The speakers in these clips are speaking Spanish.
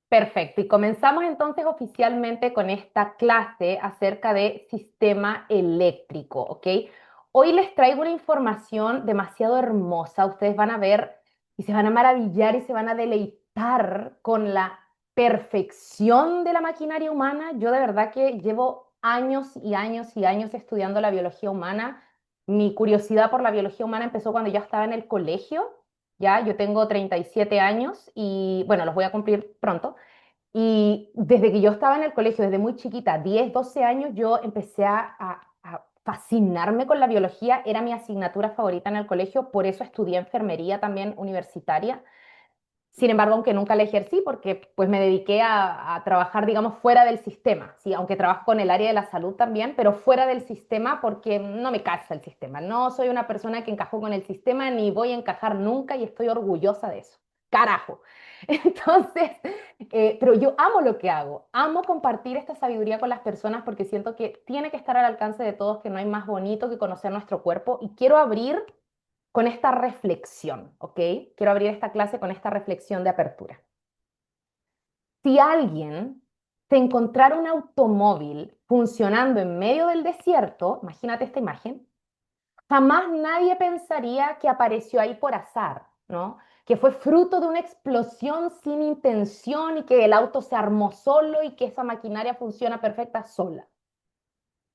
Perfecto, y comenzamos entonces oficialmente con esta clase acerca de sistema eléctrico, ¿ok? Hoy les traigo una información demasiado hermosa. Ustedes van a ver y se van a maravillar y se van a deleitar con la perfección de la maquinaria humana. Yo de verdad que llevo años y años y años estudiando la biología humana. Mi curiosidad por la biología humana empezó cuando yo estaba en el colegio. Ya, yo tengo 37 años y bueno, los voy a cumplir pronto. Y desde que yo estaba en el colegio, desde muy chiquita, 10 12 años, yo empecé a fascinarme con la biología. Era mi asignatura favorita en el colegio, por eso estudié enfermería también universitaria. Sin embargo, aunque nunca la ejercí, porque pues me dediqué a trabajar, digamos, fuera del sistema, ¿sí? Aunque trabajo con el área de la salud también, pero fuera del sistema porque no me casa el sistema. No soy una persona que encajó con el sistema, ni voy a encajar nunca y estoy orgullosa de eso. Carajo. Entonces, pero yo amo lo que hago, amo compartir esta sabiduría con las personas porque siento que tiene que estar al alcance de todos, que no hay más bonito que conocer nuestro cuerpo y quiero abrir con esta reflexión, ¿ok? Quiero abrir esta clase con esta reflexión de apertura. Si alguien se encontrara un automóvil funcionando en medio del desierto, imagínate esta imagen, jamás nadie pensaría que apareció ahí por azar, ¿no? Que fue fruto de una explosión sin intención y que el auto se armó solo y que esa maquinaria funciona perfecta sola.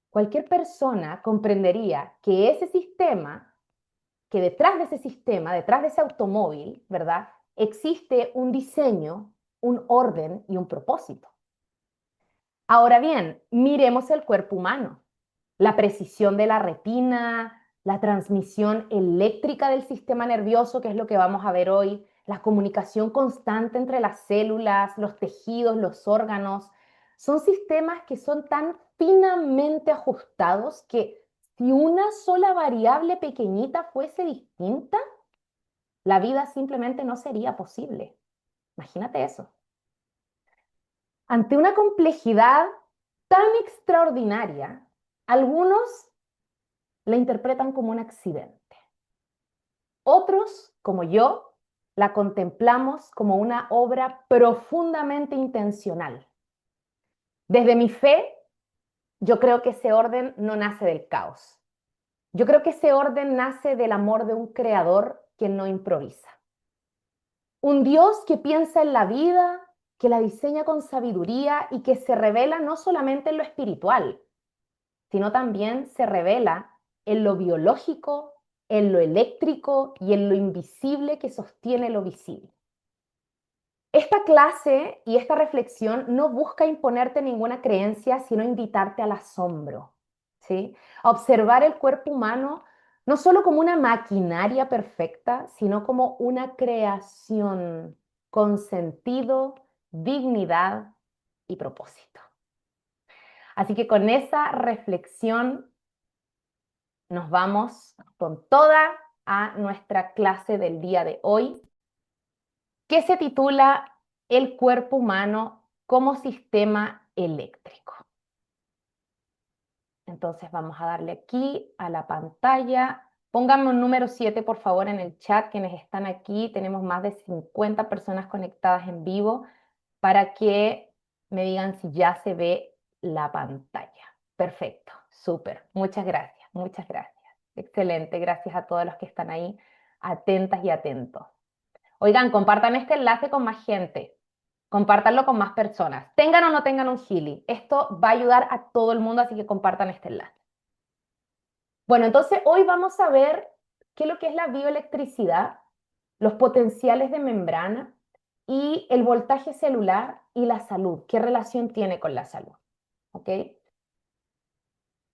Cualquier persona comprendería que ese sistema, que detrás de ese sistema, detrás de ese automóvil, ¿verdad? Existe un diseño, un orden y un propósito. Ahora bien, miremos el cuerpo humano, la precisión de la retina, la transmisión eléctrica del sistema nervioso, que es lo que vamos a ver hoy, la comunicación constante entre las células, los tejidos, los órganos. Son sistemas que son tan finamente ajustados que si una sola variable pequeñita fuese distinta, la vida simplemente no sería posible. Imagínate eso. Ante una complejidad tan extraordinaria, algunos la interpretan como un accidente. Otros, como yo, la contemplamos como una obra profundamente intencional. Desde mi fe, yo creo que ese orden no nace del caos. Yo creo que ese orden nace del amor de un creador que no improvisa. Un Dios que piensa en la vida, que la diseña con sabiduría y que se revela no solamente en lo espiritual, sino también se revela en lo biológico, en lo eléctrico y en lo invisible que sostiene lo visible. Esta clase y esta reflexión no busca imponerte ninguna creencia, sino invitarte al asombro, ¿sí? A observar el cuerpo humano no solo como una maquinaria perfecta, sino como una creación con sentido, dignidad y propósito. Así que con esa reflexión nos vamos con toda a nuestra clase del día de hoy, que se titula El cuerpo humano como sistema eléctrico. Entonces vamos a darle aquí a la pantalla. Pónganme un número 7, por favor, en el chat, quienes están aquí. Tenemos más de 50 personas conectadas en vivo para que me digan si ya se ve la pantalla. Perfecto, súper. Muchas gracias, muchas gracias. Excelente, gracias a todos los que están ahí atentas y atentos. Oigan, compartan este enlace con más gente. Compártanlo con más personas. Tengan o no tengan un Gili. Esto va a ayudar a todo el mundo, así que compartan este enlace. Bueno, entonces hoy vamos a ver qué es lo que es la bioelectricidad, los potenciales de membrana y el voltaje celular y la salud. ¿Qué relación tiene con la salud? ¿Ok?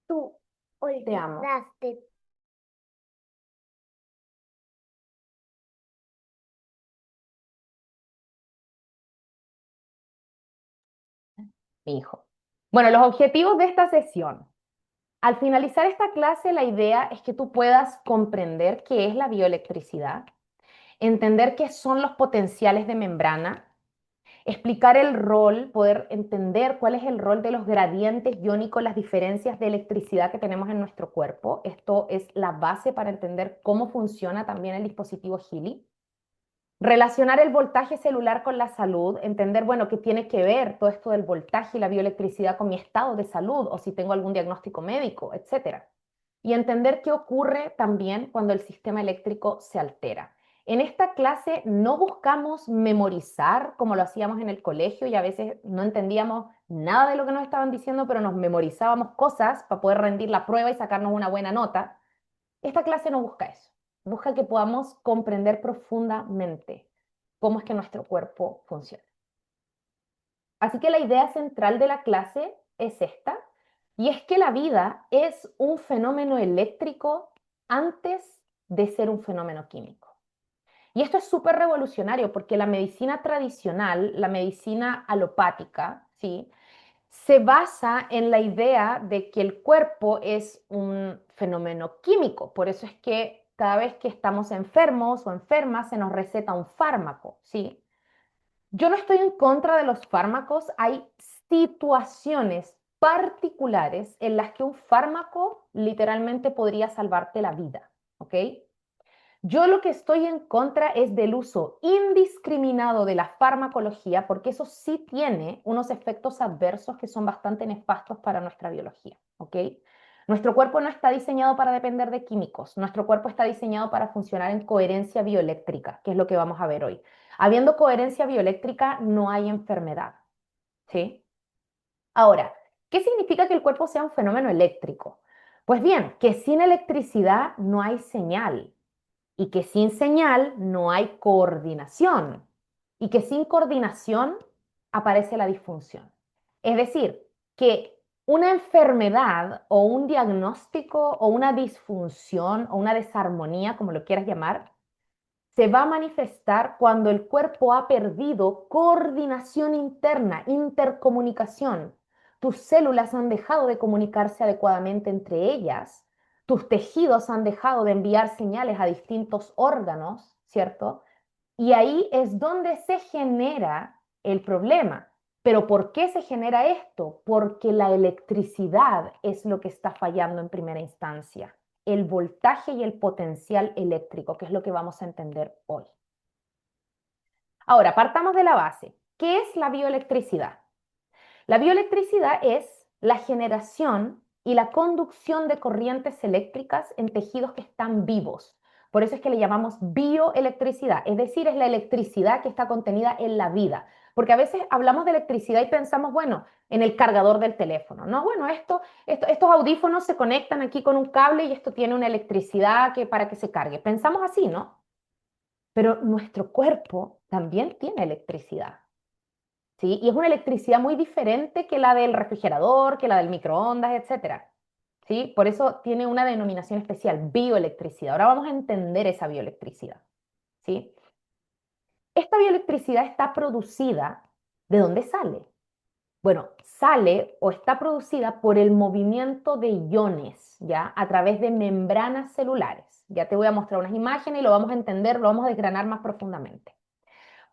Tú Te amo. olvidaste. Mi hijo. Bueno, los objetivos de esta sesión. Al finalizar esta clase, la idea es que tú puedas comprender qué es la bioelectricidad, entender qué son los potenciales de membrana, explicar el rol, poder entender cuál es el rol de los gradientes iónicos, las diferencias de electricidad que tenemos en nuestro cuerpo. Esto es la base para entender cómo funciona también el dispositivo Healy. Relacionar el voltaje celular con la salud, entender, bueno, qué tiene que ver todo esto del voltaje y la bioelectricidad con mi estado de salud o si tengo algún diagnóstico médico, etcétera. Y entender qué ocurre también cuando el sistema eléctrico se altera. En esta clase no buscamos memorizar como lo hacíamos en el colegio y a veces no entendíamos nada de lo que nos estaban diciendo, pero nos memorizábamos cosas para poder rendir la prueba y sacarnos una buena nota. Esta clase no busca eso, busca que podamos comprender profundamente cómo es que nuestro cuerpo funciona. Así que la idea central de la clase es esta, y es que la vida es un fenómeno eléctrico antes de ser un fenómeno químico. Y esto es súper revolucionario porque la medicina tradicional, la medicina alopática, ¿sí? Se basa en la idea de que el cuerpo es un fenómeno químico. Por eso es que cada vez que estamos enfermos o enfermas se nos receta un fármaco, ¿sí? Yo no estoy en contra de los fármacos. Hay situaciones particulares en las que un fármaco literalmente podría salvarte la vida, ¿ok? Yo lo que estoy en contra es del uso indiscriminado de la farmacología, porque eso sí tiene unos efectos adversos que son bastante nefastos para nuestra biología, ¿ok? Nuestro cuerpo no está diseñado para depender de químicos, nuestro cuerpo está diseñado para funcionar en coherencia bioeléctrica, que es lo que vamos a ver hoy. Habiendo coherencia bioeléctrica, no hay enfermedad, ¿sí? Ahora, ¿qué significa que el cuerpo sea un fenómeno eléctrico? Pues bien, que sin electricidad no hay señal y que sin señal no hay coordinación y que sin coordinación aparece la disfunción. Es decir, que una enfermedad o un diagnóstico o una disfunción o una desarmonía, como lo quieras llamar, se va a manifestar cuando el cuerpo ha perdido coordinación interna, intercomunicación. Tus células han dejado de comunicarse adecuadamente entre ellas, tus tejidos han dejado de enviar señales a distintos órganos, ¿cierto? Y ahí es donde se genera el problema. Pero ¿por qué se genera esto? Porque la electricidad es lo que está fallando en primera instancia, el voltaje y el potencial eléctrico, que es lo que vamos a entender hoy. Ahora, partamos de la base. ¿Qué es la bioelectricidad? La bioelectricidad es la generación y la conducción de corrientes eléctricas en tejidos que están vivos. Por eso es que le llamamos bioelectricidad, es decir, es la electricidad que está contenida en la vida. Porque a veces hablamos de electricidad y pensamos, bueno, en el cargador del teléfono, ¿no? Bueno, estos audífonos se conectan aquí con un cable y esto tiene una electricidad para que se cargue. Pensamos así, ¿no? Pero nuestro cuerpo también tiene electricidad. ¿Sí? Y es una electricidad muy diferente que la del refrigerador, que la del microondas, etcétera. ¿Sí? Por eso tiene una denominación especial, bioelectricidad. Ahora vamos a entender esa bioelectricidad. ¿Sí? Esta bioelectricidad está producida, ¿de dónde sale? Bueno, sale o está producida por el movimiento de iones, ¿ya? A través de membranas celulares. Ya te voy a mostrar unas imágenes y lo vamos a entender, lo vamos a desgranar más profundamente.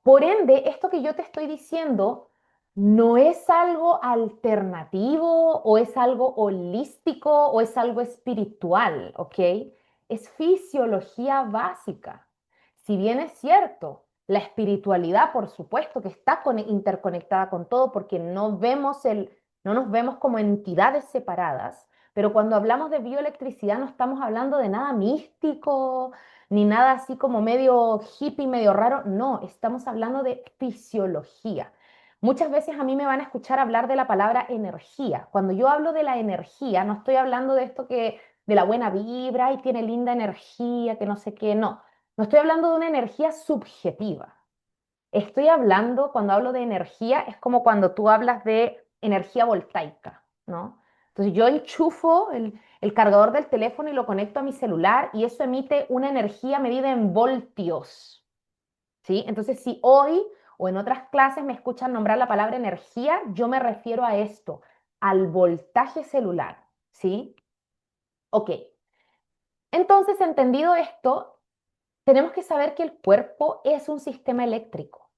Por ende, esto que yo te estoy diciendo no es algo alternativo o es algo holístico o es algo espiritual, ¿ok? Es fisiología básica. Si bien es cierto, la espiritualidad, por supuesto, que está interconectada con todo porque no nos vemos como entidades separadas, pero cuando hablamos de bioelectricidad no estamos hablando de nada místico, ni nada así como medio hippie, medio raro. No, estamos hablando de fisiología. Muchas veces a mí me van a escuchar hablar de la palabra energía. Cuando yo hablo de la energía, no estoy hablando de esto que de la buena vibra y tiene linda energía, que no sé qué, no. No estoy hablando de una energía subjetiva. Estoy hablando, cuando hablo de energía, es como cuando tú hablas de energía voltaica, ¿no? Entonces yo enchufo el cargador del teléfono y lo conecto a mi celular y eso emite una energía medida en voltios, ¿sí? Entonces si hoy o en otras clases me escuchan nombrar la palabra energía, yo me refiero a esto, al voltaje celular, ¿sí? Ok. Entonces, entendido esto, tenemos que saber que el cuerpo es un sistema eléctrico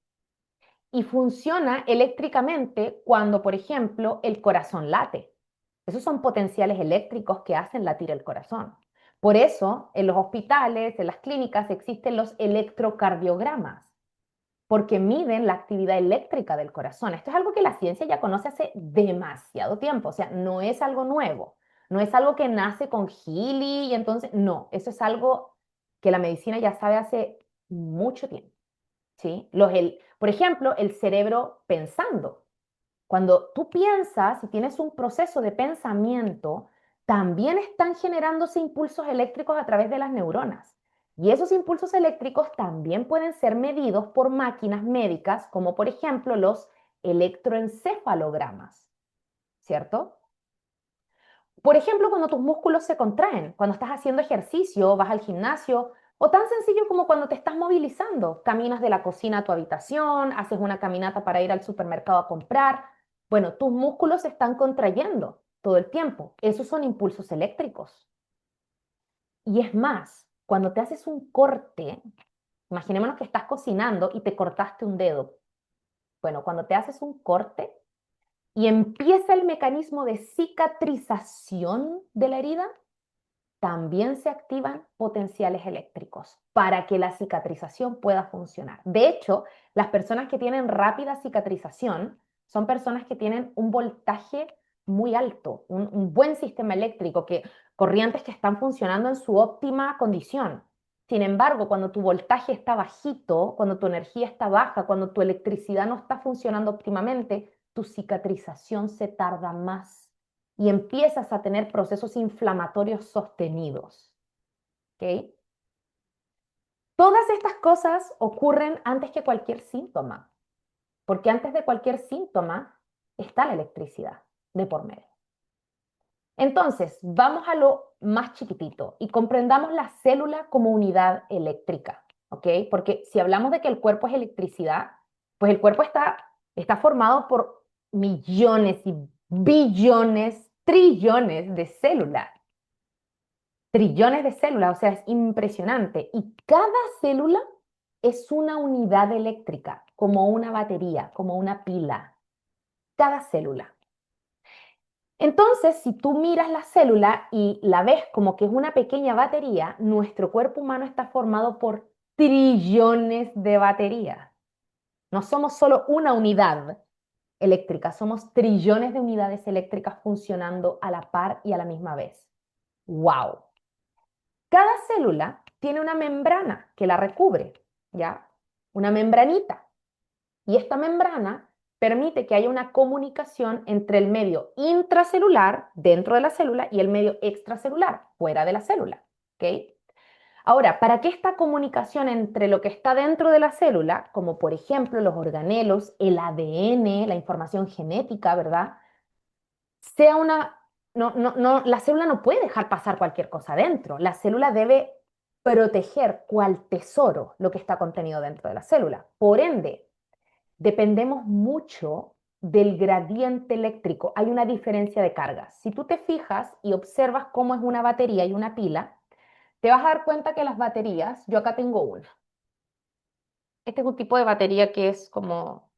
y funciona eléctricamente cuando, por ejemplo, el corazón late. Esos son potenciales eléctricos que hacen latir el corazón. Por eso, en los hospitales, en las clínicas, existen los electrocardiogramas. porque miden la actividad eléctrica del corazón. Esto es algo que la ciencia ya conoce hace demasiado tiempo, o sea, no es algo nuevo, no es algo que nace con Healy y entonces, no, eso es algo que la medicina ya sabe hace mucho tiempo, ¿sí? Por ejemplo, el cerebro pensando. Cuando tú piensas y tienes un proceso de pensamiento, también están generándose impulsos eléctricos a través de las neuronas. Y esos impulsos eléctricos también pueden ser medidos por máquinas médicas, como por ejemplo los electroencefalogramas, ¿cierto? Por ejemplo, cuando tus músculos se contraen, cuando estás haciendo ejercicio, vas al gimnasio, o tan sencillo como cuando te estás movilizando, caminas de la cocina a tu habitación, haces una caminata para ir al supermercado a comprar. Bueno, tus músculos se están contrayendo todo el tiempo. Esos son impulsos eléctricos. Y es más, cuando te haces un corte, imaginémonos que estás cocinando y te cortaste un dedo. Bueno, cuando te haces un corte y empieza el mecanismo de cicatrización de la herida, también se activan potenciales eléctricos para que la cicatrización pueda funcionar. De hecho, las personas que tienen rápida cicatrización son personas que tienen un voltaje muy alto, un buen sistema eléctrico, corrientes que están funcionando en su óptima condición. Sin embargo, cuando tu voltaje está bajito, cuando tu energía está baja, cuando tu electricidad no está funcionando óptimamente, tu cicatrización se tarda más y empiezas a tener procesos inflamatorios sostenidos. ¿Ok? Todas estas cosas ocurren antes que cualquier síntoma, porque antes de cualquier síntoma está la electricidad de por medio. Entonces, vamos a lo más chiquitito y comprendamos la célula como unidad eléctrica, ¿ok? Porque si hablamos de que el cuerpo es electricidad, pues el cuerpo está formado por millones y billones, trillones de células. Trillones de células, o sea, es impresionante. Y cada célula es una unidad eléctrica, como una batería, como una pila. Cada célula. Entonces, si tú miras la célula y la ves como que es una pequeña batería, nuestro cuerpo humano está formado por trillones de baterías. No somos solo una unidad eléctrica, somos trillones de unidades eléctricas funcionando a la par y a la misma vez. ¡Wow! Cada célula tiene una membrana que la recubre, ¿ya? Una membranita. Y esta membrana permite que haya una comunicación entre el medio intracelular, dentro de la célula, y el medio extracelular, fuera de la célula, ¿ok? Ahora, para que esta comunicación entre lo que está dentro de la célula, como por ejemplo los organelos, el ADN, la información genética, ¿verdad? Sea una, la célula no puede dejar pasar cualquier cosa dentro. La célula debe proteger cual tesoro lo que está contenido dentro de la célula. Por ende, dependemos mucho del gradiente eléctrico. Hay una diferencia de cargas. Si tú te fijas y observas cómo es una batería y una pila, te vas a dar cuenta que las baterías, yo acá tengo una. Este es un tipo de batería que es como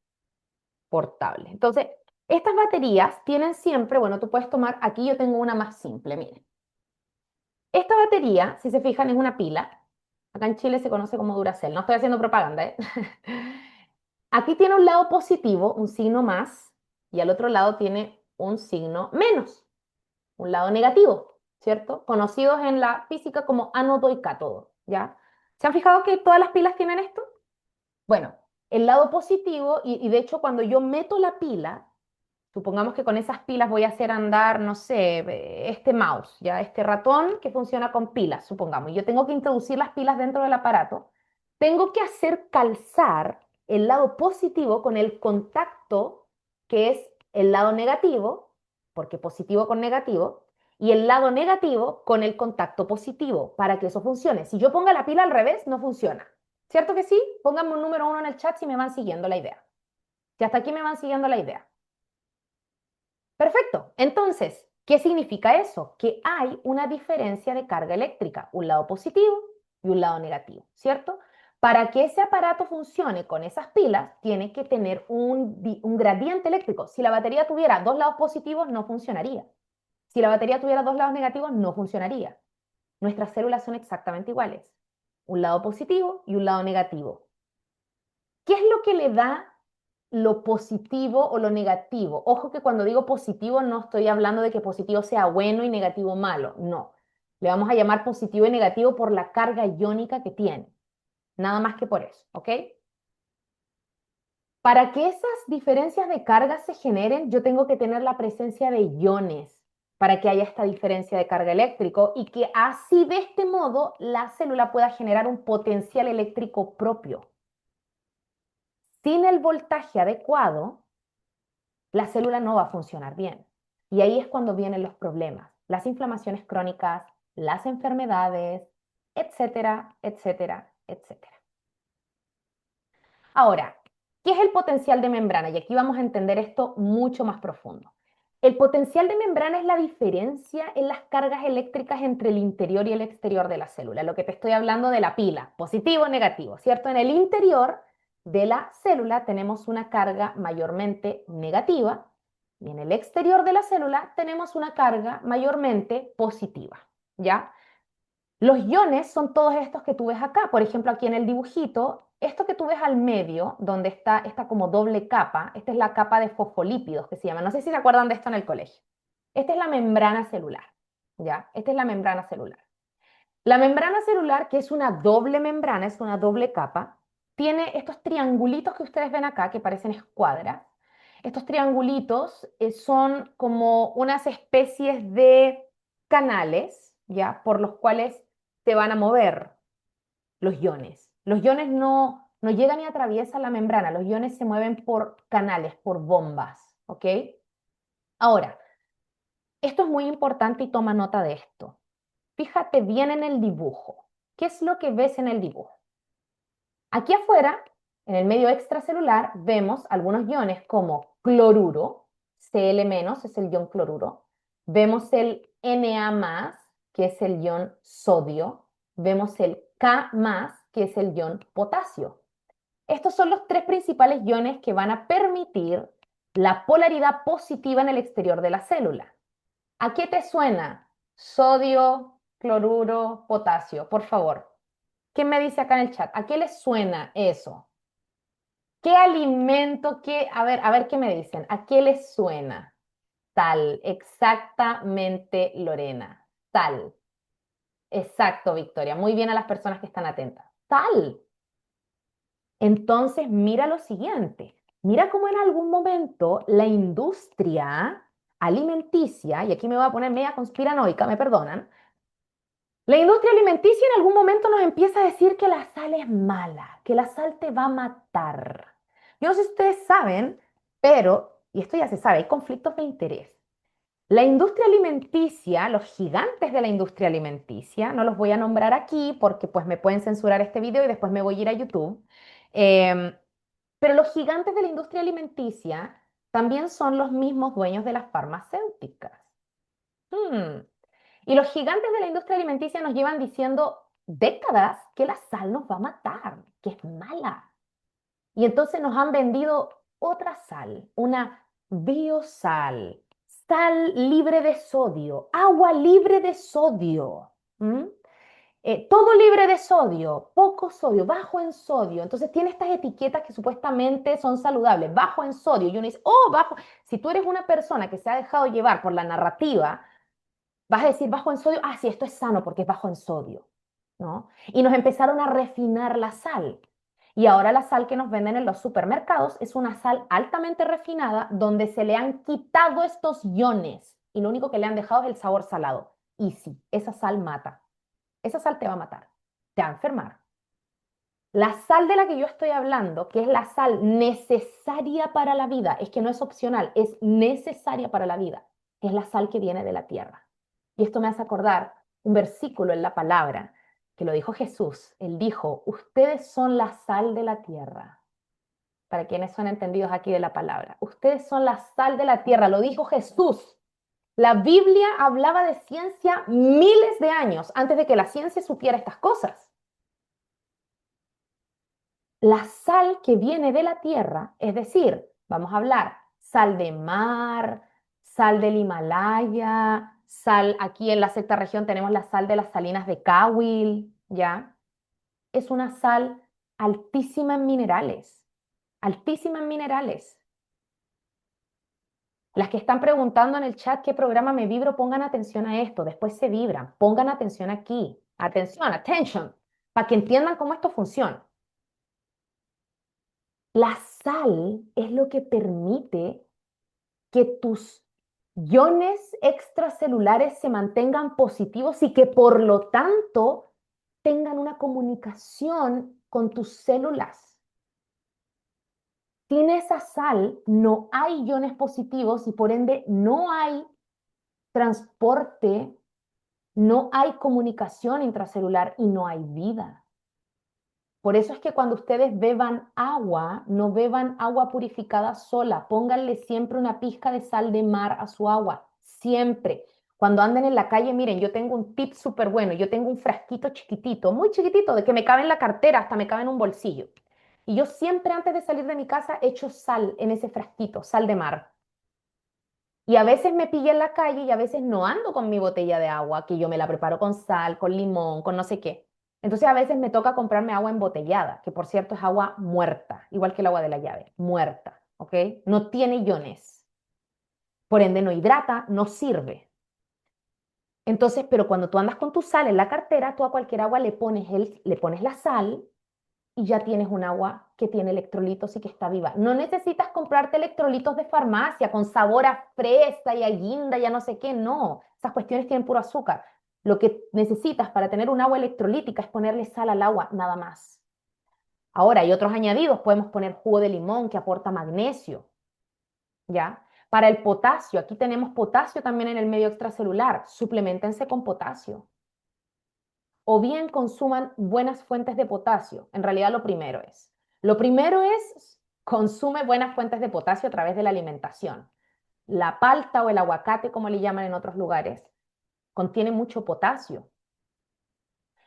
portable. Entonces, estas baterías tienen siempre, bueno, tú puedes tomar, aquí yo tengo una más simple, miren. Esta batería, si se fijan, es una pila. Acá en Chile se conoce como Duracell. No estoy haciendo propaganda, ¿eh? Aquí tiene un lado positivo, un signo más, y al otro lado tiene un signo menos, un lado negativo, ¿cierto? Conocidos en la física como ánodo y cátodo, ¿ya? ¿Se han fijado que todas las pilas tienen esto? Bueno, el lado positivo, y de hecho cuando yo meto la pila, supongamos que con esas pilas voy a hacer andar, no sé, este mouse, ya este ratón que funciona con pilas, supongamos, y yo tengo que introducir las pilas dentro del aparato, tengo que hacer calzar el lado positivo con el contacto que es el lado negativo, porque positivo con negativo, y el lado negativo con el contacto positivo para que eso funcione. Si yo pongo la pila al revés, no funciona. ¿Cierto que sí? Pónganme un número uno en el chat si me van siguiendo la idea. Si hasta aquí me van siguiendo la idea. Perfecto. Entonces, ¿qué significa eso? Que hay una diferencia de carga eléctrica, un lado positivo y un lado negativo, ¿cierto? Para que ese aparato funcione con esas pilas, tiene que tener un gradiente eléctrico. Si la batería tuviera dos lados positivos, no funcionaría. Si la batería tuviera dos lados negativos, no funcionaría. Nuestras células son exactamente iguales. Un lado positivo y un lado negativo. ¿Qué es lo que le da lo positivo o lo negativo? Ojo que cuando digo positivo no estoy hablando de que positivo sea bueno y negativo malo, no. Le vamos a llamar positivo y negativo por la carga iónica que tiene. Nada más que por eso, ¿ok? Para que esas diferencias de carga se generen, yo tengo que tener la presencia de iones para que haya esta diferencia de carga eléctrico y que así de este modo la célula pueda generar un potencial eléctrico propio. Sin el voltaje adecuado, la célula no va a funcionar bien. Y ahí es cuando vienen los problemas, las inflamaciones crónicas, las enfermedades, etcétera, etcétera, etcétera. Ahora, ¿qué es el potencial de membrana? Y aquí vamos a entender esto mucho más profundo. El potencial de membrana es la diferencia en las cargas eléctricas entre el interior y el exterior de la célula. Lo que te estoy hablando de la pila, positivo o negativo, ¿cierto? En el interior de la célula tenemos una carga mayormente negativa y en el exterior de la célula tenemos una carga mayormente positiva, ¿ya? Los iones son todos estos que tú ves acá. Por ejemplo, aquí en el dibujito, esto que tú ves al medio, donde está esta como doble capa, esta es la capa de fosfolípidos que se llama. No sé si se acuerdan de esto en el colegio. Esta es la membrana celular, ¿ya? Esta es la membrana celular. La membrana celular, que es una doble membrana, es una doble capa, tiene estos triangulitos que ustedes ven acá, que parecen escuadras. Estos triangulitos son como unas especies de canales, ¿ya? Por los cuales se van a mover los iones. Los iones no llegan y atraviesan la membrana, los iones se mueven por canales, por bombas, ¿ok? Ahora, esto es muy importante y toma nota de esto. Fíjate bien en el dibujo. ¿Qué es lo que ves en el dibujo? Aquí afuera, en el medio extracelular, vemos algunos iones como cloruro, Cl- es el ion cloruro. Vemos el Na+, que es el ion sodio. Vemos el K+, que es el ion potasio. Estos son los tres principales iones que van a permitir la polaridad positiva en el exterior de la célula. ¿A qué te suena? Sodio, cloruro, potasio, por favor. ¿Quién me dice acá en el chat? ¿A qué les suena eso? ¿Qué alimento, a ver qué me dicen? ¿A qué les suena? Tal, exactamente, Lorena. Tal. Exacto, Victoria. Muy bien a las personas que están atentas. Tal. Entonces, mira lo siguiente. Mira cómo en algún momento la industria alimenticia, y aquí me voy a poner media conspiranoica, me perdonan, la industria alimenticia en algún momento nos empieza a decir que la sal es mala, que la sal te va a matar. Yo no sé si ustedes saben, pero, y esto ya se sabe, hay conflictos de interés. La industria alimenticia, los gigantes de la industria alimenticia, no los voy a nombrar aquí porque pues me pueden censurar este video y después me voy a ir a YouTube. Em, pero los gigantes de la industria alimenticia también son los mismos dueños de las farmacéuticas. Hmm. Y los gigantes de la industria alimenticia nos llevan diciendo décadas que la sal nos va a matar, que es mala. Y entonces nos han vendido otra sal, una biosal, sal libre de sodio, agua libre de sodio. ¿M? Todo libre de sodio, poco sodio, bajo en sodio. Entonces tiene estas etiquetas que supuestamente son saludables, bajo en sodio. Y uno dice, oh, bajo. Si tú eres una persona que se ha dejado llevar por la narrativa, vas a decir bajo en sodio, ah, sí, esto es sano porque es bajo en sodio, ¿no? Y nos empezaron a refinar la sal. Y ahora la sal que nos venden en los supermercados es una sal altamente refinada donde se le han quitado estos iones y lo único que le han dejado es el sabor salado. Y sí, esa sal mata. Esa sal te va a matar, te va a enfermar. La sal de la que yo estoy hablando, que es la sal necesaria para la vida, es que no es opcional, es necesaria para la vida, es la sal que viene de la tierra. Y esto me hace acordar un versículo en la palabra que lo dijo Jesús. Él dijo, ustedes son la sal de la tierra. Para quienes son entendidos aquí de la palabra, ustedes son la sal de la tierra, lo dijo Jesús. La Biblia hablaba de ciencia miles de años antes de que la ciencia supiera estas cosas. La sal que viene de la tierra, es decir, vamos a hablar sal de mar, sal del Himalaya, sal, aquí en la sexta región tenemos la sal de las salinas de Cahuil, ¿ya? Es una sal altísima en minerales. altísima en minerales. Las que están preguntando en el chat qué programa me vibro, pongan atención a esto, después se vibran, pongan atención aquí, atención, attention, para que entiendan cómo esto funciona. La sal es lo que permite que tus iones extracelulares se mantengan positivos y que por lo tanto tengan una comunicación con tus células. Sin esa sal no hay iones positivos y por ende no hay transporte, no hay comunicación intracelular y no hay vida. Por eso es que cuando ustedes beban agua, no beban agua purificada sola, pónganle siempre una pizca de sal de mar a su agua, siempre. Cuando anden en la calle, miren, yo tengo un tip súper bueno, yo tengo un frasquito chiquitito, muy chiquitito, de que me cabe en la cartera, hasta me cabe en un bolsillo. Y yo siempre antes de salir de mi casa echo sal en ese frasquito, sal de mar. Y a veces me pilla en la calle y a veces no ando con mi botella de agua, que yo me la preparo con sal, con limón, con no sé qué. Entonces a veces me toca comprarme agua embotellada, que por cierto es agua muerta, igual que el agua de la llave, muerta, ¿ok? No tiene iones. Por ende no hidrata, no sirve. Entonces, pero cuando tú andas con tu sal en la cartera, tú a cualquier agua le pones la sal y ya tienes un agua que tiene electrolitos y que está viva. No necesitas comprarte electrolitos de farmacia con sabor a fresa y a guinda y a no sé qué, no. Esas cuestiones tienen puro azúcar. Lo que necesitas para tener un agua electrolítica es ponerle sal al agua, nada más. Ahora, hay otros añadidos. Podemos poner jugo de limón que aporta magnesio, ¿ya? Para el potasio, aquí tenemos potasio también en el medio extracelular. Suplementense con potasio o bien consuman buenas fuentes de potasio. En realidad lo primero es consume buenas fuentes de potasio a través de la alimentación. La palta o el aguacate, como le llaman en otros lugares, contiene mucho potasio.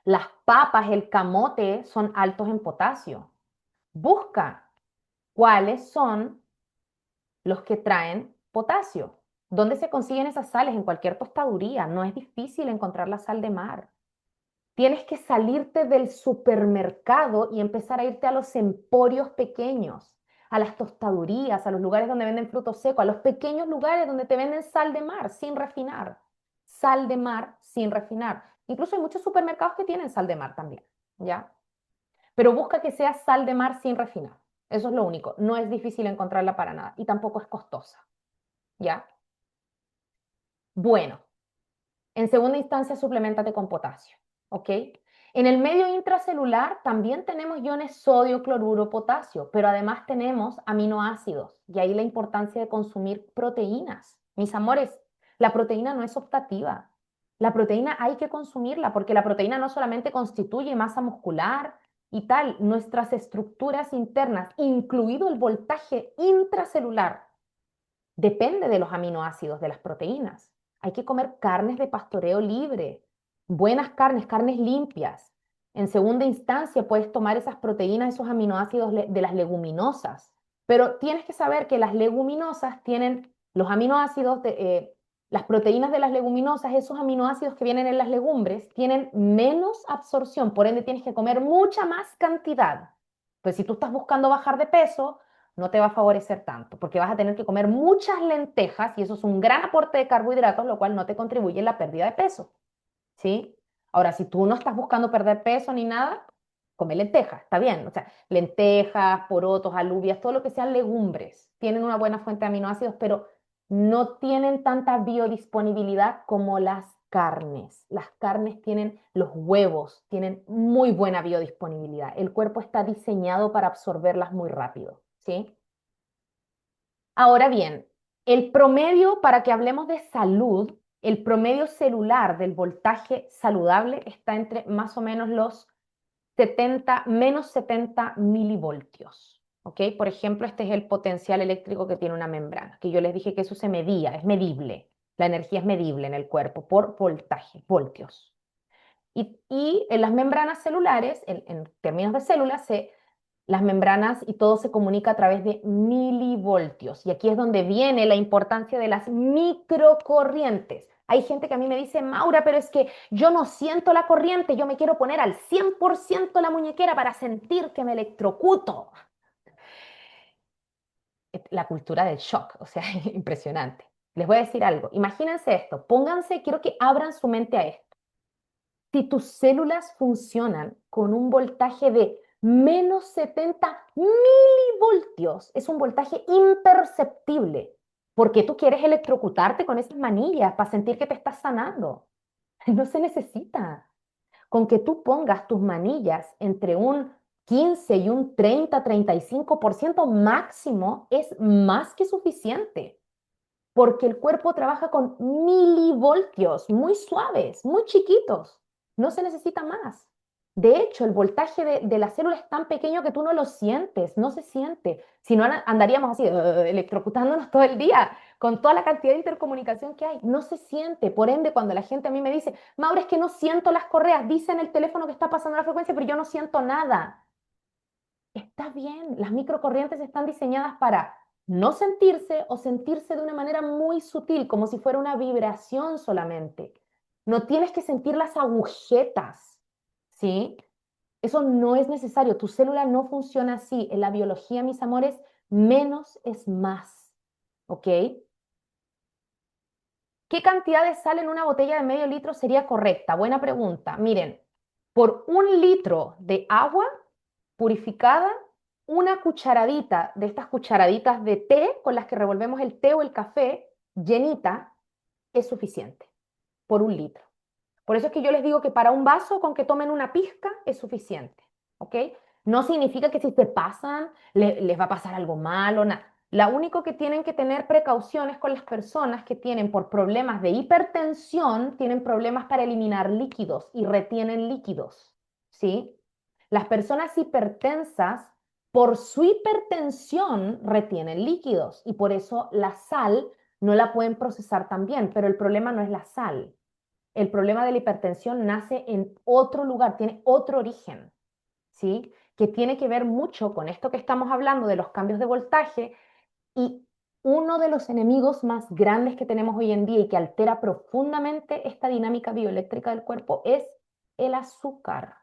Las papas, el camote son altos en potasio. Busca cuáles son los que traen potasio. ¿Dónde se consiguen esas sales? En cualquier tostaduría. No es difícil encontrar la sal de mar. Tienes que salirte del supermercado y empezar a irte a los emporios pequeños, a las tostadurías, a los lugares donde venden frutos secos, a los pequeños lugares donde te venden sal de mar sin refinar. Sal de mar sin refinar. Incluso hay muchos supermercados que tienen sal de mar también, ¿ya? Pero busca que sea sal de mar sin refinar. Eso es lo único. No es difícil encontrarla para nada y tampoco es costosa, ¿ya? Bueno. En segunda instancia, suplementate con potasio, ¿ok? En el medio intracelular también tenemos iones sodio, cloruro, potasio, pero además tenemos aminoácidos y ahí la importancia de consumir proteínas. Mis amores, la proteína no es optativa. La proteína hay que consumirla porque la proteína no solamente constituye masa muscular y tal, nuestras estructuras internas, incluido el voltaje intracelular, depende de los aminoácidos de las proteínas. Hay que comer carnes de pastoreo libre, buenas carnes, carnes limpias. En segunda instancia, puedes tomar esas proteínas, esos aminoácidos de las leguminosas. Pero tienes que saber que las leguminosas tienen los aminoácidos, las proteínas de las leguminosas, esos aminoácidos que vienen en las legumbres, tienen menos absorción. Por ende, tienes que comer mucha más cantidad. Pues si tú estás buscando bajar de peso, no te va a favorecer tanto, porque vas a tener que comer muchas lentejas y eso es un gran aporte de carbohidratos, lo cual no te contribuye en la pérdida de peso, ¿sí? Ahora, si tú no estás buscando perder peso ni nada, come lentejas, está bien. O sea, lentejas, porotos, alubias, todo lo que sean legumbres, tienen una buena fuente de aminoácidos, pero no tienen tanta biodisponibilidad como las carnes. Las carnes tienen, los huevos tienen muy buena biodisponibilidad. El cuerpo está diseñado para absorberlas muy rápido, ¿sí? Ahora bien, el promedio, para que hablemos de salud, el promedio celular del voltaje saludable está entre más o menos los 70, menos 70 milivoltios. ¿Ok? Por ejemplo, este es el potencial eléctrico que tiene una membrana, que yo les dije que eso se medía, es medible. La energía es medible en el cuerpo por voltaje, voltios. Y en las membranas celulares, en términos de células, las membranas y todo se comunica a través de milivoltios. Y aquí es donde viene la importancia de las microcorrientes. Hay gente que a mí me dice, Maura, pero es que yo no siento la corriente, yo me quiero poner al 100% la muñequera para sentir que me electrocuto. la cultura del shock, o sea, impresionante. Les voy a decir algo, imagínense esto, pónganse, quiero que abran su mente a esto. Si tus células funcionan con un voltaje de menos 70 milivoltios, es un voltaje imperceptible, porque tú quieres electrocutarte con esas manillas para sentir que te estás sanando. No se necesita. Con que tú pongas tus manillas entre un 15 y un 30-35% máximo es más que suficiente, porque el cuerpo trabaja con milivoltios muy suaves, muy chiquitos. No se necesita más. De hecho, el voltaje de la célula es tan pequeño que tú no lo sientes, no se siente. Si no, andaríamos así, electrocutándonos todo el día con toda la cantidad de intercomunicación que hay. No se siente. Por ende, cuando la gente a mí me dice, Maura, es que no siento las correas, dice en el teléfono que está pasando la frecuencia, pero yo no siento nada. Está bien, las microcorrientes están diseñadas para no sentirse o sentirse de una manera muy sutil, como si fuera una vibración solamente. No tienes que sentir las agujetas, ¿sí? Eso no es necesario. Tu célula no funciona así. En la biología, mis amores, menos es más, ¿ok? ¿Qué cantidad de sal en una botella de medio litro sería correcta? Buena pregunta. Miren, por un litro de agua purificada, una cucharadita de estas cucharaditas de té con las que revolvemos el té o el café llenita es suficiente por un litro. Por eso es que yo les digo que para un vaso con que tomen una pizca es suficiente, ¿ok? No significa que si se pasan les va a pasar algo malo, nada. Lo único que tienen que tener precauciones con las personas que tienen por problemas de hipertensión, tienen problemas para eliminar líquidos y retienen líquidos, ¿sí? Las personas hipertensas, por su hipertensión, retienen líquidos y por eso la sal no la pueden procesar tan bien, pero el problema no es la sal. El problema de la hipertensión nace en otro lugar, tiene otro origen, ¿sí? Que tiene que ver mucho con esto que estamos hablando de los cambios de voltaje y uno de los enemigos más grandes que tenemos hoy en día y que altera profundamente esta dinámica bioeléctrica del cuerpo es el azúcar.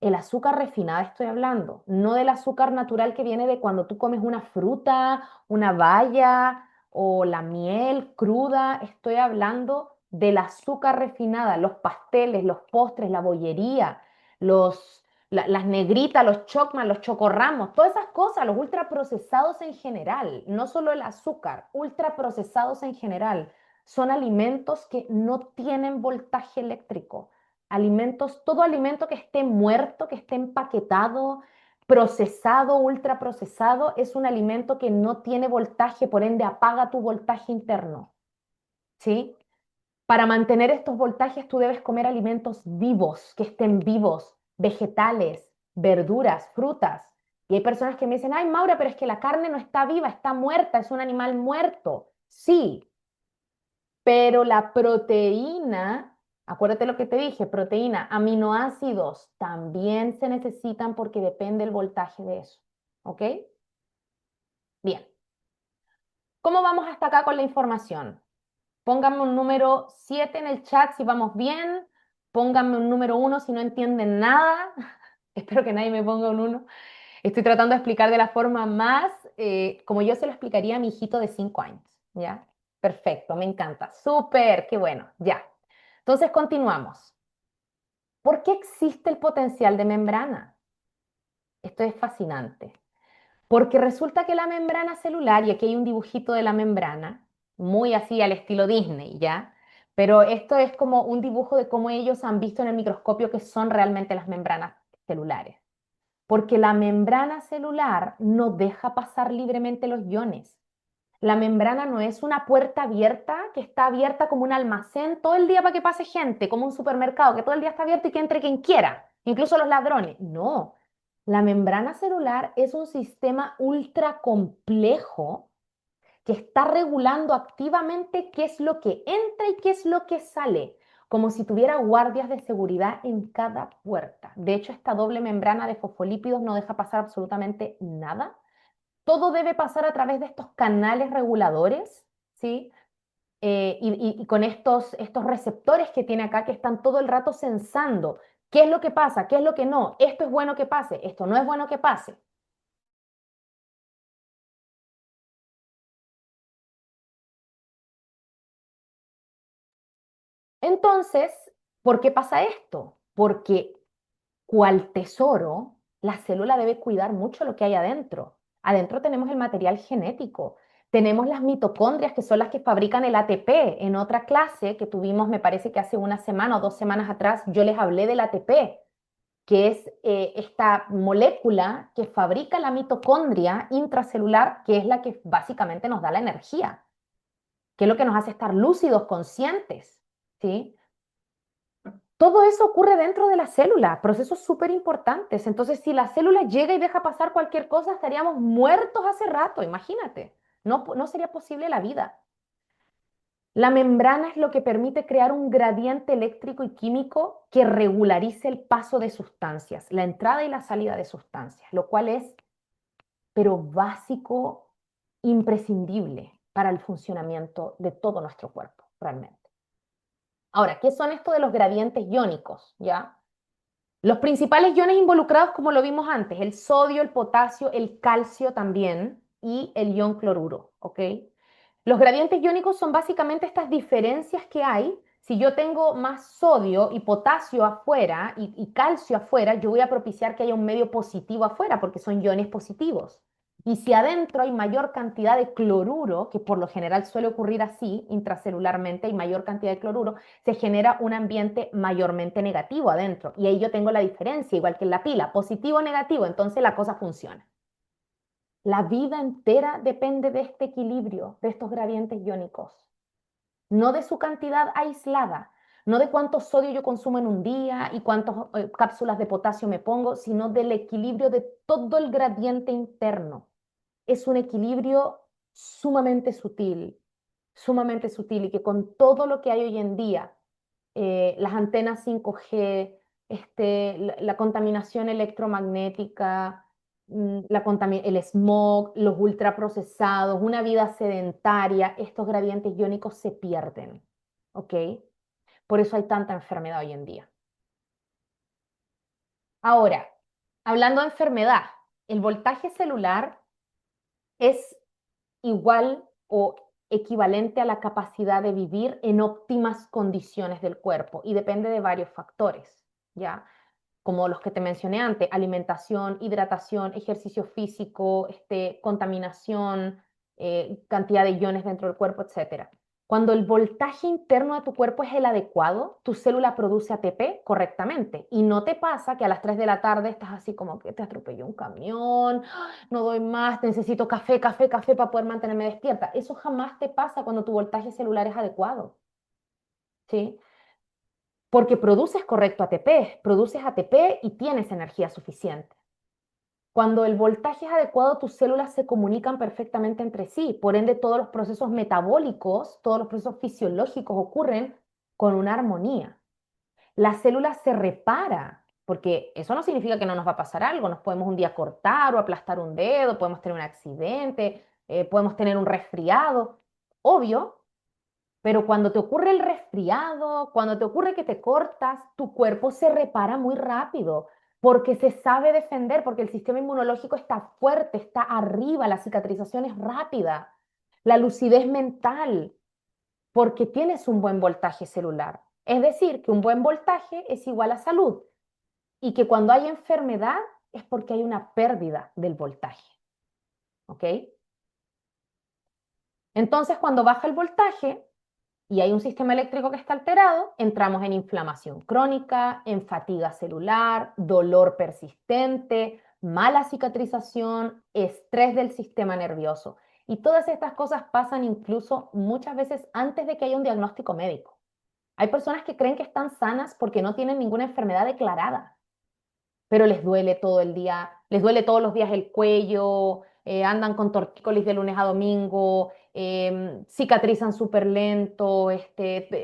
El azúcar refinada estoy hablando, no del azúcar natural que viene de cuando tú comes una fruta, una baya o la miel cruda. Estoy hablando del azúcar refinada, los pasteles, los postres, la bollería, las negritas, los chocman, los chocorramos, todas esas cosas, los ultraprocesados en general, no solo el azúcar, ultraprocesados en general, son alimentos que no tienen voltaje eléctrico. Alimentos, todo alimento que esté muerto, que esté empaquetado, procesado, ultraprocesado, es un alimento que no tiene voltaje, por ende apaga tu voltaje interno, ¿sí? Para mantener estos voltajes tú debes comer alimentos vivos, que estén vivos, vegetales, verduras, frutas. Y hay personas que me dicen, ay, Maura, pero es que la carne no está viva, está muerta, es un animal muerto. Sí, pero la proteína, acuérdate lo que te dije, proteína, aminoácidos también se necesitan porque depende el voltaje de eso. ¿Ok? Bien. ¿Cómo vamos hasta acá con la información? Pónganme un número 7 en el chat si vamos bien. Pónganme un número 1 si no entienden nada. Espero que nadie me ponga un 1. Estoy tratando de explicar de la forma más como yo se lo explicaría a mi hijito de 5 años. ¿Ya? Perfecto, me encanta. Súper, qué bueno. Ya. Entonces continuamos. ¿Por qué existe el potencial de membrana? Esto es fascinante. Porque resulta que la membrana celular, y aquí hay un dibujito de la membrana, muy así al estilo Disney, ¿ya? Pero esto es como un dibujo de cómo ellos han visto en el microscopio que son realmente las membranas celulares. Porque la membrana celular no deja pasar libremente los iones. La membrana no es una puerta abierta que está abierta como un almacén todo el día para que pase gente, como un supermercado que todo el día está abierto y que entre quien quiera, incluso los ladrones. No, la membrana celular es un sistema ultra complejo que está regulando activamente qué es lo que entra y qué es lo que sale, como si tuviera guardias de seguridad en cada puerta. De hecho, esta doble membrana de fosfolípidos no deja pasar absolutamente nada. Todo debe pasar a través de estos canales reguladores, ¿sí? Y con estos receptores que tiene acá que están todo el rato sensando qué es lo que pasa, qué es lo que no, esto es bueno que pase, esto no es bueno que pase. Entonces, ¿por qué pasa esto? Porque cual tesoro, la célula debe cuidar mucho lo que hay adentro. Adentro tenemos el material genético, tenemos las mitocondrias que son las que fabrican el ATP. En otra clase que tuvimos, me parece que hace una semana o 2 semanas atrás, yo les hablé del ATP, que es esta molécula que fabrica la mitocondria intracelular, que es la que básicamente nos da la energía, que es lo que nos hace estar lúcidos, conscientes, ¿sí? Todo eso ocurre dentro de la célula, procesos súper importantes. Entonces, si la célula llega y deja pasar cualquier cosa, estaríamos muertos hace rato, imagínate. No, no sería posible la vida. La membrana es lo que permite crear un gradiente eléctrico y químico que regularice el paso de sustancias, la entrada y la salida de sustancias, lo cual es, pero básico, imprescindible para el funcionamiento de todo nuestro cuerpo, realmente. Ahora, ¿qué son esto de los gradientes iónicos? ¿Ya? Los principales iones involucrados, como lo vimos antes, el sodio, el potasio, el calcio también y el ion cloruro, ¿ok? Los gradientes iónicos son básicamente estas diferencias que hay. Si yo tengo más sodio y potasio afuera y calcio afuera, yo voy a propiciar que haya un medio positivo afuera porque son iones positivos. Y si adentro hay mayor cantidad de cloruro, que por lo general suele ocurrir así intracelularmente, hay mayor cantidad de cloruro, se genera un ambiente mayormente negativo adentro. Y ahí yo tengo la diferencia, igual que en la pila, positivo o negativo, entonces la cosa funciona. La vida entera depende de este equilibrio, de estos gradientes iónicos, no de su cantidad aislada, no de cuánto sodio yo consumo en un día y cuántas cápsulas de potasio me pongo, sino del equilibrio de todo el gradiente interno. Es un equilibrio sumamente sutil y que con todo lo que hay hoy en día, las antenas 5G, la contaminación electromagnética, el smog, los ultraprocesados, una vida sedentaria, estos gradientes iónicos se pierden, ¿ok? Por eso hay tanta enfermedad hoy en día. Ahora, hablando de enfermedad, el voltaje celular es igual o equivalente a la capacidad de vivir en óptimas condiciones del cuerpo y depende de varios factores, ¿ya? Como los que te mencioné antes, alimentación, hidratación, ejercicio físico, contaminación, cantidad de iones dentro del cuerpo, etcétera. Cuando el voltaje interno de tu cuerpo es el adecuado, tu célula produce ATP correctamente y no te pasa que a las 3 de la tarde estás así como que te atropelló un camión, no doy más, necesito café, café, café para poder mantenerme despierta. Eso jamás te pasa cuando tu voltaje celular es adecuado, ¿sí? Porque produces correcto ATP, produces ATP y tienes energía suficiente. Cuando el voltaje es adecuado, tus células se comunican perfectamente entre sí, por ende todos los procesos metabólicos, todos los procesos fisiológicos ocurren con una armonía. La célula se repara, porque eso no significa que no nos va a pasar algo, nos podemos un día cortar o aplastar un dedo, podemos tener un accidente, podemos tener un resfriado, obvio, pero cuando te ocurre el resfriado, cuando te ocurre que te cortas, tu cuerpo se repara muy rápido porque se sabe defender, porque el sistema inmunológico está fuerte, está arriba, la cicatrización es rápida, la lucidez mental, porque tienes un buen voltaje celular. Es decir, que un buen voltaje es igual a salud y que cuando hay enfermedad es porque hay una pérdida del voltaje. ¿Ok? Entonces, cuando baja el voltaje, y hay un sistema eléctrico que está alterado, entramos en inflamación crónica, en fatiga celular, dolor persistente, mala cicatrización, estrés del sistema nervioso. Y todas estas cosas pasan incluso muchas veces antes de que haya un diagnóstico médico. Hay personas que creen que están sanas porque no tienen ninguna enfermedad declarada, pero les duele todo el día, les duele todos los días el cuello, andan con tortícolis de lunes a domingo, cicatrizan súper lento,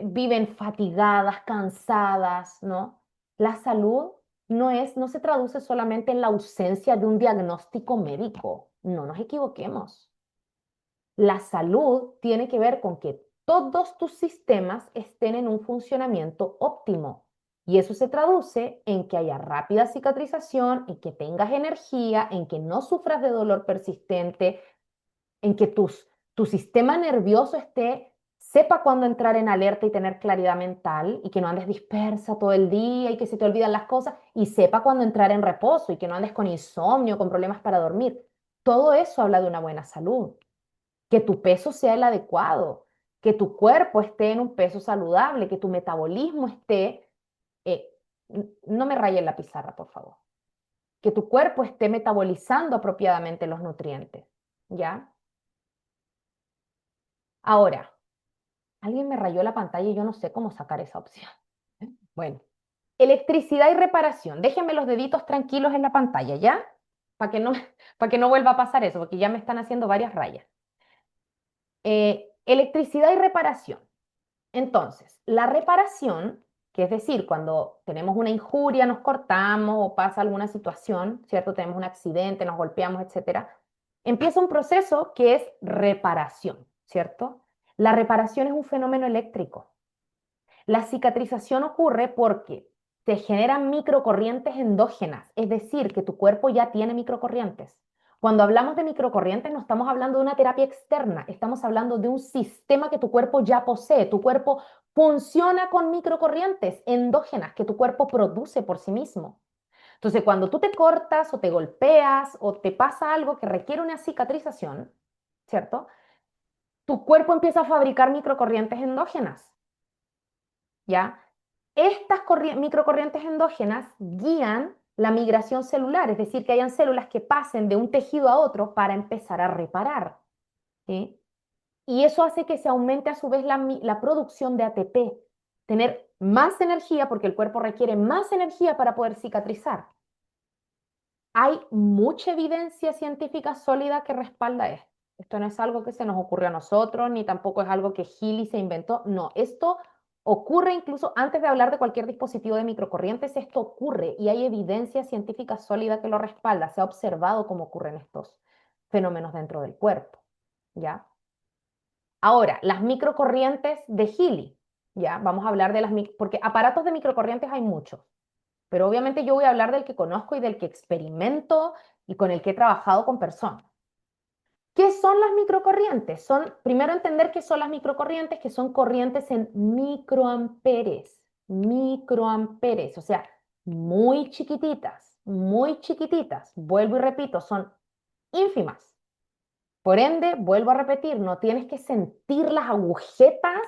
viven fatigadas, cansadas, ¿no? La salud no se traduce solamente en la ausencia de un diagnóstico médico, no nos equivoquemos. La salud tiene que ver con que todos tus sistemas estén en un funcionamiento óptimo. Y eso se traduce en que haya rápida cicatrización, en que tengas energía, en que no sufras de dolor persistente, en que tu sistema nervioso esté sepa cuándo entrar en alerta y tener claridad mental y que no andes dispersa todo el día y que se te olvidan las cosas y sepa cuándo entrar en reposo y que no andes con insomnio, con problemas para dormir. Todo eso habla de una buena salud, que tu peso sea el adecuado, que tu cuerpo esté en un peso saludable, que tu metabolismo esté, eh, no me rayen la pizarra, por favor, que tu cuerpo esté metabolizando apropiadamente los nutrientes, ¿ya? Ahora, alguien me rayó la pantalla y yo no sé cómo sacar esa opción. Bueno, electricidad y reparación. Déjenme los deditos tranquilos en la pantalla, ¿ya? Para que no, para que no vuelva a pasar eso, porque ya me están haciendo varias rayas. Electricidad y reparación. Entonces, la reparación, que es decir, cuando tenemos una injuria, nos cortamos o pasa alguna situación, ¿cierto? Tenemos un accidente, nos golpeamos, etcétera, empieza un proceso que es reparación, ¿cierto? La reparación es un fenómeno eléctrico. La cicatrización ocurre porque se generan microcorrientes endógenas, es decir, que tu cuerpo ya tiene microcorrientes. Cuando hablamos de microcorrientes no estamos hablando de una terapia externa, estamos hablando de un sistema que tu cuerpo ya posee. Tu cuerpo funciona con microcorrientes endógenas que tu cuerpo produce por sí mismo. Entonces, cuando tú te cortas o te golpeas o te pasa algo que requiere una cicatrización, ¿cierto? Tu cuerpo empieza a fabricar microcorrientes endógenas. ¿Ya? Estas microcorrientes endógenas guían la migración celular, es decir, que hayan células que pasen de un tejido a otro para empezar a reparar, ¿sí? Y eso hace que se aumente a su vez la producción de ATP, tener más energía porque el cuerpo requiere más energía para poder cicatrizar. Hay mucha evidencia científica sólida que respalda esto. Esto no es algo que se nos ocurrió a nosotros, ni tampoco es algo que Healy se inventó. No, esto ocurre incluso antes de hablar de cualquier dispositivo de microcorrientes, esto ocurre y hay evidencia científica sólida que lo respalda. Se ha observado cómo ocurren estos fenómenos dentro del cuerpo, ¿ya? Ahora, las microcorrientes de Healy, ¿ya? Vamos a hablar de porque aparatos de microcorrientes hay muchos. Pero obviamente yo voy a hablar del que conozco y del que experimento y con el que he trabajado con personas. ¿Qué son las microcorrientes? Son, primero entender qué son las microcorrientes, que son corrientes en microamperes, o sea, muy chiquititas. Vuelvo y repito, son ínfimas. Por ende, vuelvo a repetir, no tienes que sentir las agujetas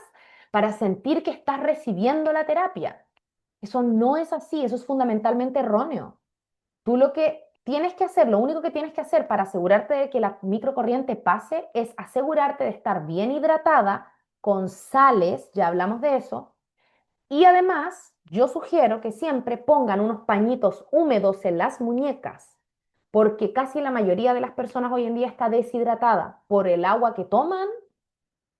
para sentir que estás recibiendo la terapia. Eso no es así, eso es fundamentalmente erróneo. Tú lo que tienes que hacer, lo único que tienes que hacer para asegurarte de que la microcorriente pase es asegurarte de estar bien hidratada con sales, ya hablamos de eso, y además yo sugiero que siempre pongan unos pañitos húmedos en las muñecas, porque casi la mayoría de las personas hoy en día está deshidratada por el agua que toman,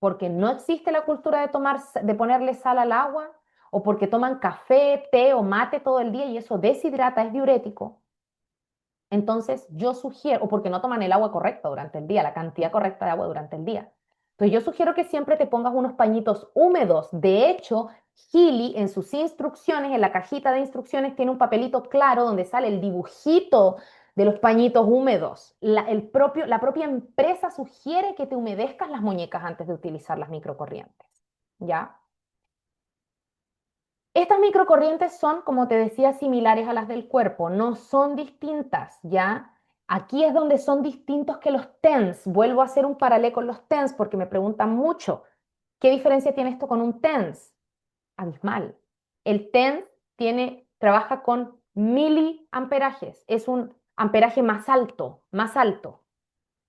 porque no existe la cultura de de ponerle sal al agua, o porque toman café, té o mate todo el día y eso deshidrata, es diurético. Entonces yo sugiero, o porque no toman el agua correcta durante el día, la cantidad correcta de agua durante el día. Entonces yo sugiero que siempre te pongas unos pañitos húmedos. De hecho, Healy en sus instrucciones, en la cajita de instrucciones, tiene un papelito claro donde sale el dibujito de los pañitos húmedos. La propia empresa sugiere que te humedezcas las muñecas antes de utilizar las microcorrientes. ¿Ya? Estas microcorrientes son, como te decía, similares a las del cuerpo, no son distintas, ¿ya? Aquí es donde son distintos que los TENS. Vuelvo a hacer un paralelo con los TENS porque me preguntan mucho, ¿qué diferencia tiene esto con un TENS? Abismal. El TENS trabaja con miliamperajes, es un amperaje más alto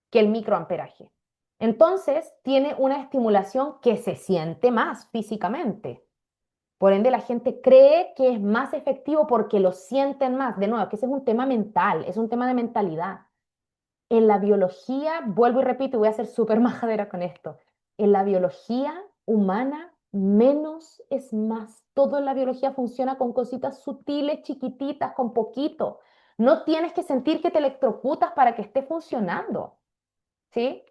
que el microamperaje. Entonces, tiene una estimulación que se siente más físicamente. Por ende, la gente cree que es más efectivo porque lo sienten más. De nuevo, que ese es un tema mental, es un tema de mentalidad. En la biología, vuelvo y repito, y voy a ser súper majadera con esto. En la biología humana, menos es más. Todo en la biología funciona con cositas sutiles, chiquititas, con poquito. No tienes que sentir que te electrocutas para que esté funcionando. ¿Sí?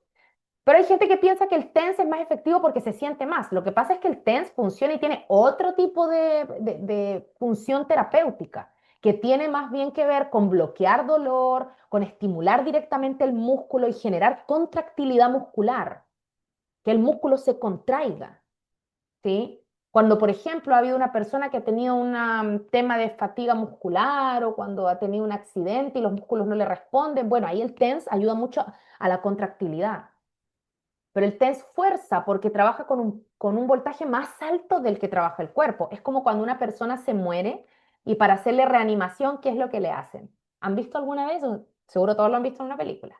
Pero hay gente que piensa que el TENS es más efectivo porque se siente más. Lo que pasa es que el TENS funciona y tiene otro tipo de función terapéutica, que tiene más bien que ver con bloquear dolor, con estimular directamente el músculo y generar contractilidad muscular, que el músculo se contraiga. ¿sí? Cuando, por ejemplo, ha habido una persona que ha tenido un tema de fatiga muscular o cuando ha tenido un accidente y los músculos no le responden, bueno, ahí el TENS ayuda mucho a la contractilidad. Pero el TENS fuerza porque trabaja con un voltaje más alto del que trabaja el cuerpo. Es como cuando una persona se muere y para hacerle reanimación, ¿qué es lo que le hacen? ¿Han visto alguna vez? Seguro todos lo han visto en una película.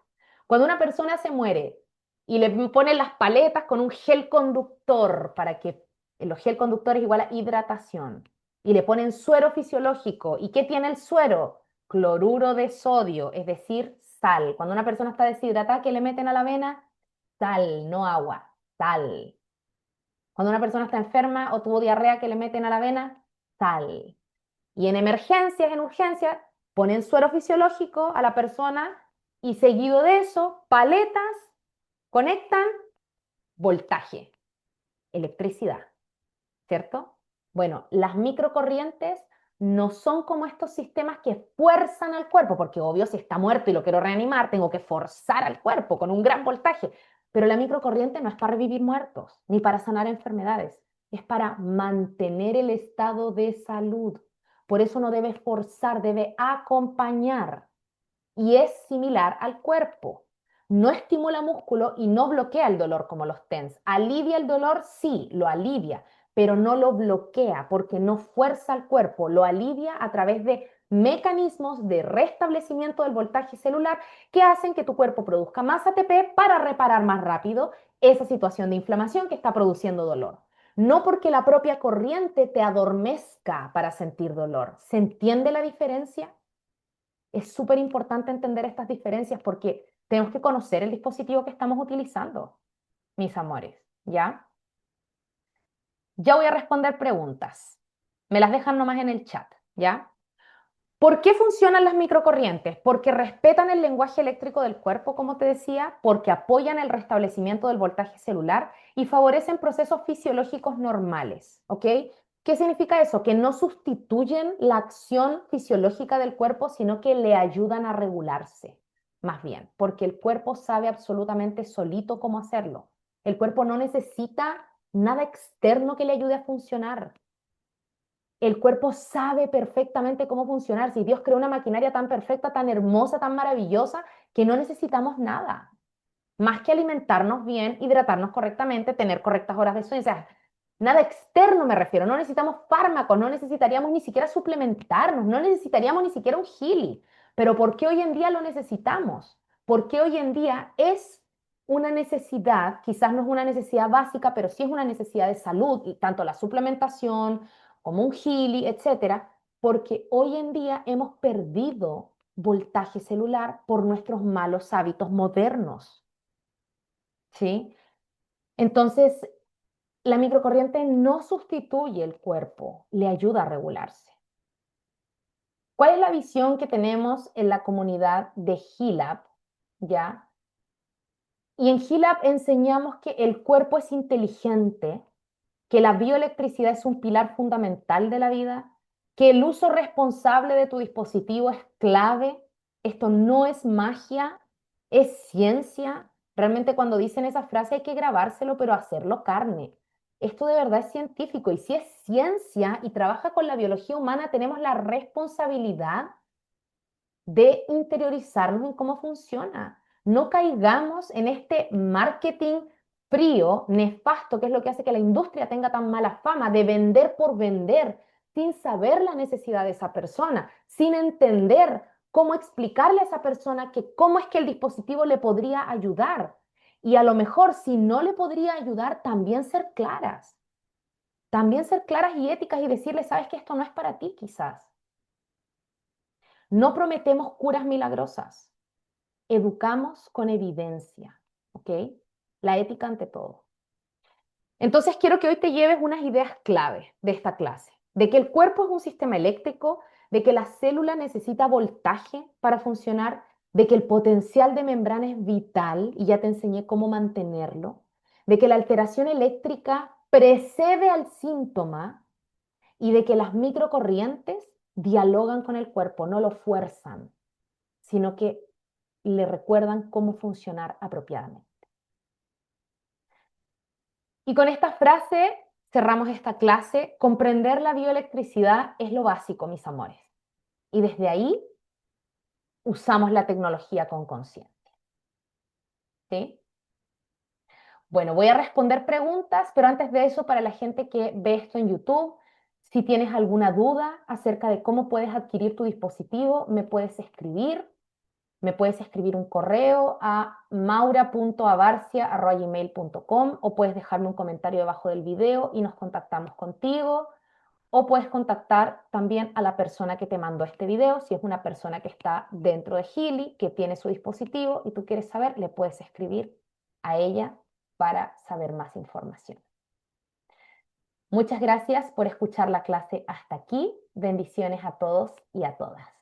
Cuando una persona se muere y le ponen las paletas con un gel conductor para que los gel conductores igual a hidratación y le ponen suero fisiológico. ¿Y qué tiene el suero? Cloruro de sodio, es decir, sal. Cuando una persona está deshidratada, ¿qué le meten a la vena? Sal, no agua, sal. Cuando una persona está enferma o tuvo diarrea, ¿que le meten a la vena? Sal. Y en emergencias, en urgencias, ponen suero fisiológico a la persona y seguido de eso, paletas conectan voltaje, electricidad, ¿cierto? Bueno, las microcorrientes no son como estos sistemas que fuerzan al cuerpo, porque obvio si está muerto y lo quiero reanimar, tengo que forzar al cuerpo con un gran voltaje. Pero la microcorriente no es para revivir muertos, ni para sanar enfermedades, es para mantener el estado de salud. Por eso no debe forzar, debe acompañar y es similar al cuerpo. No estimula músculo y no bloquea el dolor como los TENS. ¿Alivia el dolor? Sí, lo alivia, pero no lo bloquea porque no fuerza al cuerpo, lo alivia a través de mecanismos de restablecimiento del voltaje celular que hacen que tu cuerpo produzca más ATP para reparar más rápido esa situación de inflamación que está produciendo dolor. No porque la propia corriente te adormezca para sentir dolor. ¿Se entiende la diferencia? Es súper importante entender estas diferencias porque tenemos que conocer el dispositivo que estamos utilizando, mis amores, ¿ya? Ya voy a responder preguntas. Me las dejan nomás en el chat, ¿ya? ¿Por qué funcionan las microcorrientes? Porque respetan el lenguaje eléctrico del cuerpo, como te decía, porque apoyan el restablecimiento del voltaje celular y favorecen procesos fisiológicos normales, ¿ok? ¿Qué significa eso? Que no sustituyen la acción fisiológica del cuerpo, sino que le ayudan a regularse, más bien, porque el cuerpo sabe absolutamente solito cómo hacerlo. El cuerpo no necesita nada externo que le ayude a funcionar. El cuerpo sabe perfectamente cómo funcionar. Si Dios creó una maquinaria tan perfecta, tan hermosa, tan maravillosa, que no necesitamos nada más que alimentarnos bien, hidratarnos correctamente, tener correctas horas de sueño. O sea, nada externo me refiero. No necesitamos fármacos, no necesitaríamos ni siquiera suplementarnos, no necesitaríamos ni siquiera un Gili. Pero ¿por qué hoy en día lo necesitamos? Porque hoy en día es una necesidad, quizás no es una necesidad básica, pero sí es una necesidad de salud, y tanto la suplementación como un Gili, etcétera, porque hoy en día hemos perdido voltaje celular por nuestros malos hábitos modernos. ¿Sí? Entonces, la microcorriente no sustituye el cuerpo, le ayuda a regularse. ¿Cuál es la visión que tenemos en la comunidad de HEALAB? ¿Ya? Y en HEALAB enseñamos que el cuerpo es inteligente, que la bioelectricidad es un pilar fundamental de la vida, que el uso responsable de tu dispositivo es clave. Esto no es magia, es ciencia. Realmente cuando dicen esa frase hay que grabárselo, pero hacerlo carne. Esto de verdad es científico y si es ciencia y trabaja con la biología humana, tenemos la responsabilidad de interiorizarnos en cómo funciona. No caigamos en este marketing frío, nefasto, que es lo que hace que la industria tenga tan mala fama de vender por vender, sin saber la necesidad de esa persona, sin entender cómo explicarle a esa persona que cómo es que el dispositivo le podría ayudar. Y a lo mejor si no le podría ayudar, también ser claras y éticas y decirle, sabes que esto no es para ti quizás. No prometemos curas milagrosas, educamos con evidencia, ¿ok? La ética ante todo. Entonces quiero que hoy te lleves unas ideas clave de esta clase, de que el cuerpo es un sistema eléctrico, de que la célula necesita voltaje para funcionar, de que el potencial de membrana es vital y ya te enseñé cómo mantenerlo, de que la alteración eléctrica precede al síntoma y de que las microcorrientes dialogan con el cuerpo, no lo fuerzan, sino que le recuerdan cómo funcionar apropiadamente. Y con esta frase cerramos esta clase. Comprender la bioelectricidad es lo básico, mis amores. Y desde ahí usamos la tecnología con conciencia. ¿Sí? Bueno, voy a responder preguntas, pero antes de eso, para la gente que ve esto en YouTube, si tienes alguna duda acerca de cómo puedes adquirir tu dispositivo, me puedes escribir un correo a maura.abarcia@gmail.com o puedes dejarme un comentario debajo del video y nos contactamos contigo. O puedes contactar también a la persona que te mandó este video, si es una persona que está dentro de Healy, que tiene su dispositivo y tú quieres saber, le puedes escribir a ella para saber más información. Muchas gracias por escuchar la clase hasta aquí. Bendiciones a todos y a todas.